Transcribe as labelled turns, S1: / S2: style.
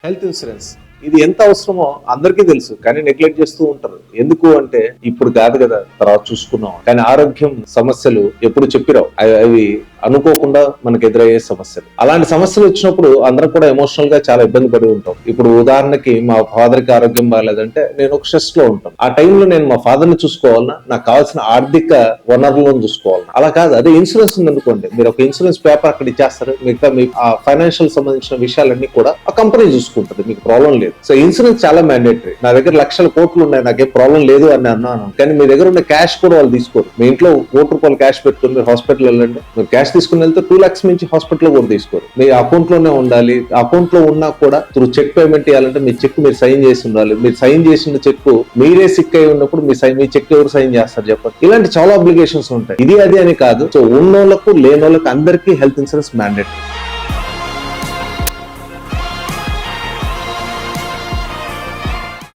S1: Health insurance ఇది ఎంత అవసరమో అందరికీ తెలుసు, కానీ నెగ్లెక్ట్ చేస్తూ ఉంటారు. ఎందుకు అంటే ఇప్పుడు కాదు కదా, తర్వాత చూసుకున్నాం. కానీ ఆరోగ్యం సమస్యలు ఎప్పుడు చెప్పిరావు. అవి అనుకోకుండా మనకు ఎదురయ్యే సమస్యలు. అలాంటి సమస్యలు వచ్చినప్పుడు అందరం కూడా ఎమోషనల్ గా చాలా ఇబ్బంది పడి ఉంటాం. ఇప్పుడు ఉదాహరణకి మా ఫాదర్ కి ఆరోగ్యం బాగాలేదంటే నేను ఒక స్ట్రెస్ లో ఉంటాను. ఆ టైంలో నేను మా ఫాదర్ ని చూసుకోవాలన్నా, నాకు కావాల్సిన ఆర్థిక వనరులను చూసుకోవాలన్నా. అలా కాదు, అదే ఇన్సూరెన్స్ ఉంది అనుకోండి, మీరు ఒక ఇన్సూరెన్స్ పేపర్ అక్కడ ఇచ్చేస్తారు, మిగతా మీ ఆ ఫైనాన్షియల్ సంబంధించిన విషయాలన్నీ కూడా ఆ కంపెనీ చూసుకుంటుంది, మీకు ప్రాబ్లం లేదు. సో ఇన్సూరెన్స్ చాలా మ్యాండేటరీ. నా దగ్గర లక్షల కోట్లు ఉన్నాయి, నాకేం ప్రాబ్లం లేదు అని అన్నాను, కానీ మీ దగ్గర ఉన్న క్యాష్ కూడా వాళ్ళు తీసుకోరు. మీ ఇంట్లో ₹1 క్యాష్ పెట్టుకుని మీరు హాస్పిటల్ వెళ్ళండి, మీరు క్యాష్ తీసుకుని వెళ్తే 2 lakhs మించి హాస్పిటల్ కూడా తీసుకోరు. మీ అకౌంట్ లోనే ఉండాలి. అకౌంట్ లో ఉన్నా కూడా త్రూ చెక్ పేమెంట్ ఇవ్వాలంటే మీ చెక్ మీరు సైన్ చేసి ఉండాలి. మీరు సైన్ చేసిన చెక్ మీరే సిక్ అయి ఉన్నప్పుడు మీ చెక్ ఎవరు సైన్ చేస్తారు చెప్పండి. ఇలాంటి చాలా అప్లికేషన్స్ ఉంటాయి. ఇది అది అని కాదు. సో ఉన్నోళ్ళకు లేనోళ్ళకు అందరికీ హెల్త్ ఇన్సూరెన్స్ మ్యాండేటరీ.